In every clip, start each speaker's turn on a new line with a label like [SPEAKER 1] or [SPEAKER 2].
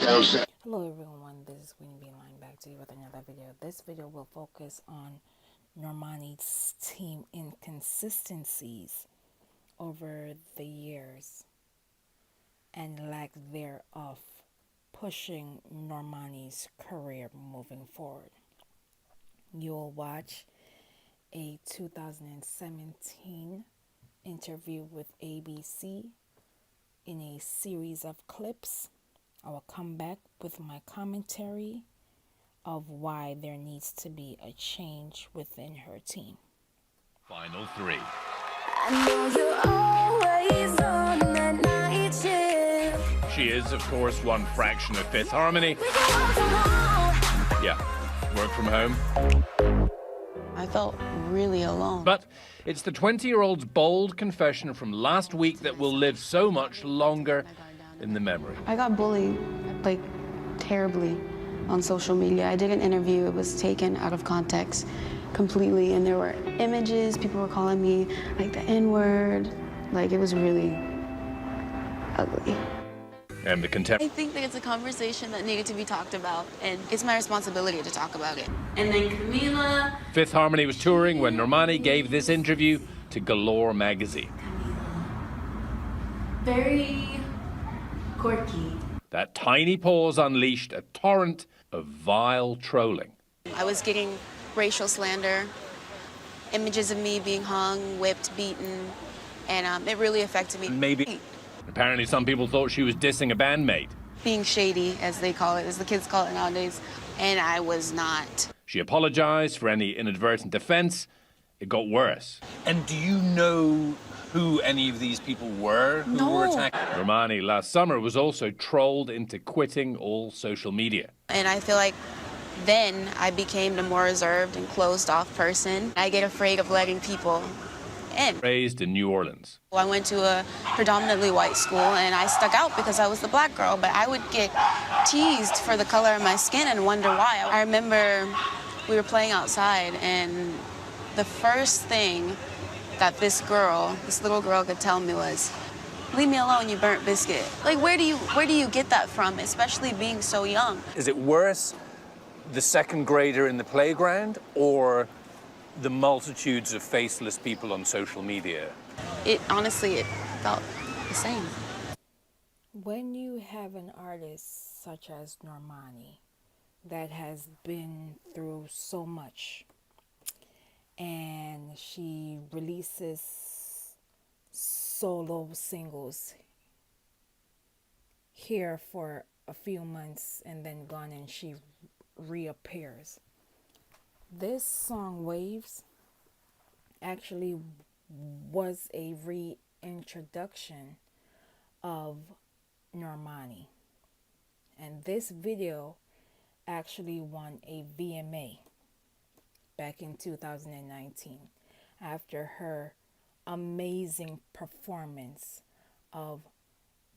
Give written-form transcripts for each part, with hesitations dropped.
[SPEAKER 1] Hello everyone, this is QueenVLionz back to you with another video. This video will focus on Normani's team inconsistencies over the years and lack thereof pushing Normani's career moving forward. You'll watch a 2017 interview with ABC in a series of clips. I will come back with my commentary of why there needs to be a change within her team.
[SPEAKER 2] Final three.
[SPEAKER 3] I know you're always on that night shift.
[SPEAKER 2] She is, of course, one fraction of Fifth Harmony.
[SPEAKER 3] We can work from home.
[SPEAKER 2] Yeah, work from home.
[SPEAKER 4] I felt really alone.
[SPEAKER 2] But it's the 20-year-old's bold confession from last week that will live so much longer in the memory.
[SPEAKER 4] I got bullied, like, terribly on social media. I did an interview. It was taken out of context completely, and there were images. People were calling me, like, the N-word. Like, it was really ugly.
[SPEAKER 2] And the contempt.
[SPEAKER 4] I think that it's a conversation that needed to be talked about, and it's my responsibility to talk about it. And then Camila.
[SPEAKER 2] Fifth Harmony was touring when Normani gave this interview to Galore magazine.
[SPEAKER 4] Very quirky.
[SPEAKER 2] That tiny pause unleashed a torrent of vile trolling.
[SPEAKER 4] I was getting racial slander, images of me being hung, whipped, beaten, and it really affected me.
[SPEAKER 2] Maybe. Apparently some people thought she was dissing a bandmate.
[SPEAKER 4] Being shady, as they call it, as the kids call it nowadays, and I was not.
[SPEAKER 2] She apologized for any inadvertent offense. It got worse.
[SPEAKER 5] And do you know who any of these people were who were attacked?
[SPEAKER 2] Normani last summer was also trolled into quitting all social media.
[SPEAKER 4] And I feel like then I became a more reserved and closed-off person. I get afraid of letting people in.
[SPEAKER 2] Raised in New Orleans.
[SPEAKER 4] I went to a predominantly white school, and I stuck out because I was the black girl, but I would get teased for the color of my skin and wonder why. I remember we were playing outside, and the first thing that this little girl could tell me was, "Leave me alone, you burnt biscuit." Like, where do you get that from, especially being so young?
[SPEAKER 5] Is it worse, the second grader in the playground, or the multitudes of faceless people on social media?
[SPEAKER 4] Honestly, it felt the same.
[SPEAKER 1] When you have an artist such as Normani that has been through so much, and she releases solo singles here for a few months and then gone, and she reappears. This song Waves actually was a reintroduction of Normani, and this video actually won a VMA back in 2019 after her amazing performance of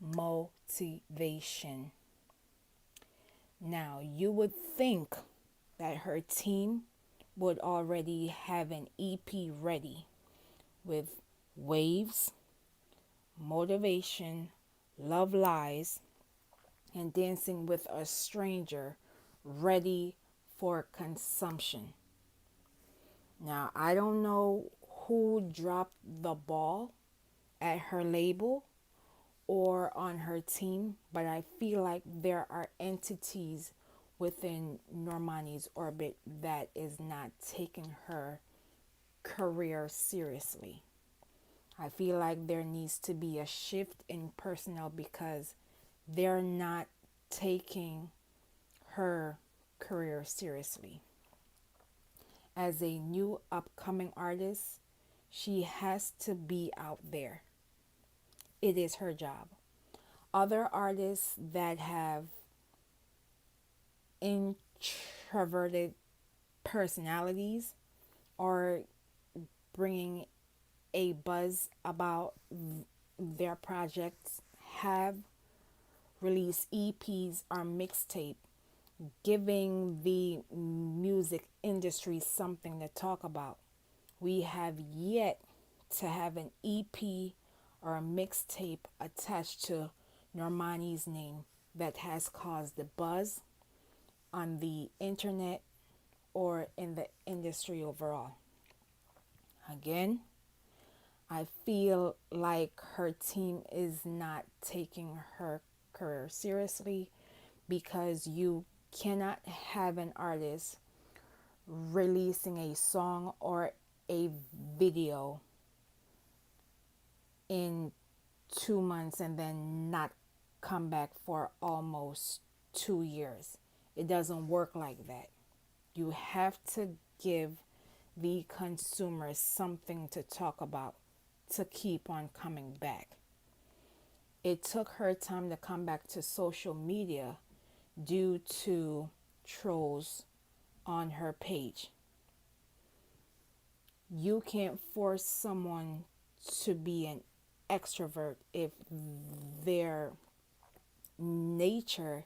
[SPEAKER 1] Motivation. Now, you would think that her team would already have an EP ready with Waves, Motivation, Love Lies, and Dancing with a Stranger ready for consumption. Now, I don't know who dropped the ball at her label or on her team, but I feel like there are entities within Normani's orbit that is not taking her career seriously. I feel like there needs to be a shift in personnel because they're not taking her career seriously. As a new upcoming artist, she has to be out there. It is her job. Other artists that have introverted personalities or bringing a buzz about their projects have released EPs or mixtape, giving the music industry something to talk about. We have yet to have an EP or a mixtape attached to Normani's name that has caused the buzz on the internet or in the industry overall. Again, I feel like her team is not taking her career seriously, because you cannot have an artist releasing a song or a video in 2 months and then not come back for almost 2 years. It doesn't work like that. You have to give the consumers something to talk about to keep on coming back. It took her time to come back to social media due to trolls on her page. You can't force someone to be an extrovert if their nature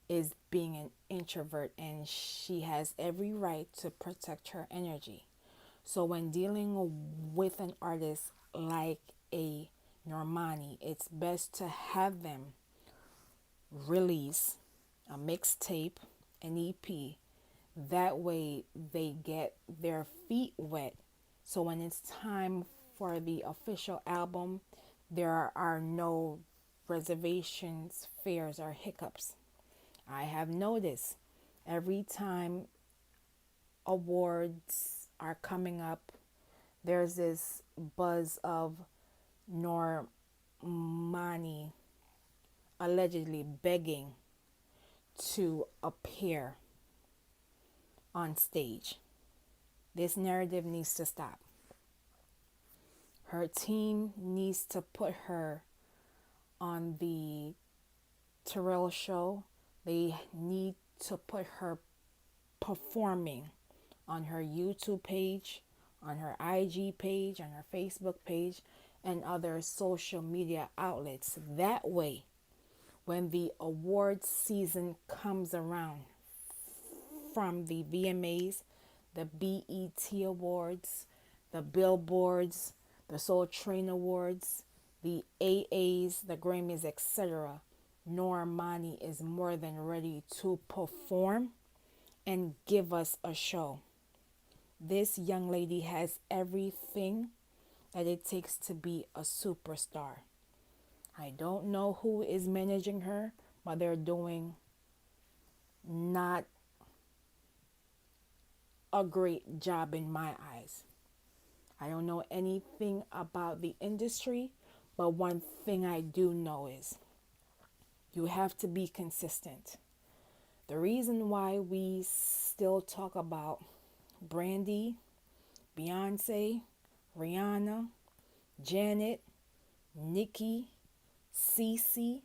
[SPEAKER 1] is being an introvert, and she has every right to protect her energy. So when dealing with an artist like a Normani, it's best to have them release a mixtape, an EP. That way they get their feet wet. So when it's time for the official album, there are no reservations, fears, or hiccups. I have noticed every time awards are coming up, there's this buzz of Normani allegedly begging to appear on stage. This narrative needs to stop. Her team needs to put her on the Terrell show. They need to put her performing on her YouTube page, on her IG page, on her Facebook page, and other social media outlets. That way, when the awards season comes around, from the VMAs, the BET Awards, the Billboards, the Soul Train Awards, the AAs, the Grammys, etc., Normani is more than ready to perform and give us a show. This young lady has everything that it takes to be a superstar. I don't know who is managing her, but they're doing not a great job in my eyes. I don't know anything about the industry, but one thing I do know is you have to be consistent. The reason why we still talk about Brandy, Beyonce, Rihanna, Janet, Nicki, Cece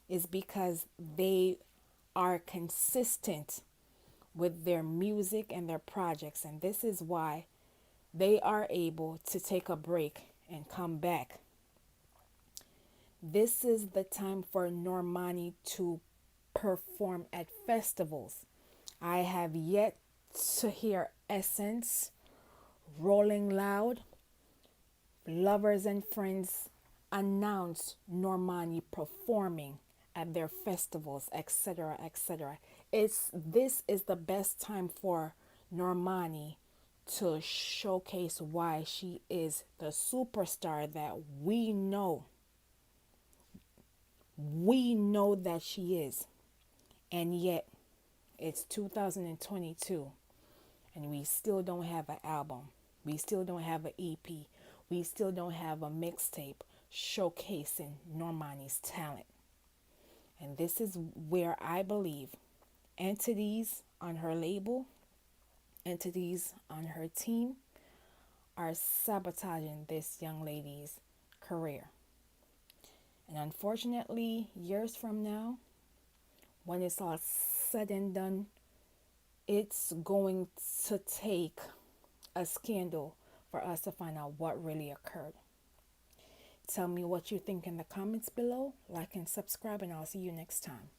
[SPEAKER 1] is because they are consistent with their music and their projects, and this is why they are able to take a break and come back. This is the time for Normani to perform at festivals. I have yet to hear Essence, Rolling Loud, Lovers and Friends announce Normani performing at their festivals, etc., etc. This is the best time for Normani to showcase why she is the superstar that we know that she is. And yet it's 2022 and we still don't have an album. We still don't have an EP. We still don't have a mixtape showcasing Normani's talent. And this is where I believe entities on her label, entities on her team are sabotaging this young lady's career. And unfortunately, years from now, when it's all said and done, it's going to take a scandal for us to find out what really occurred. Tell me what you think in the comments below. Like and subscribe, and I'll see you next time.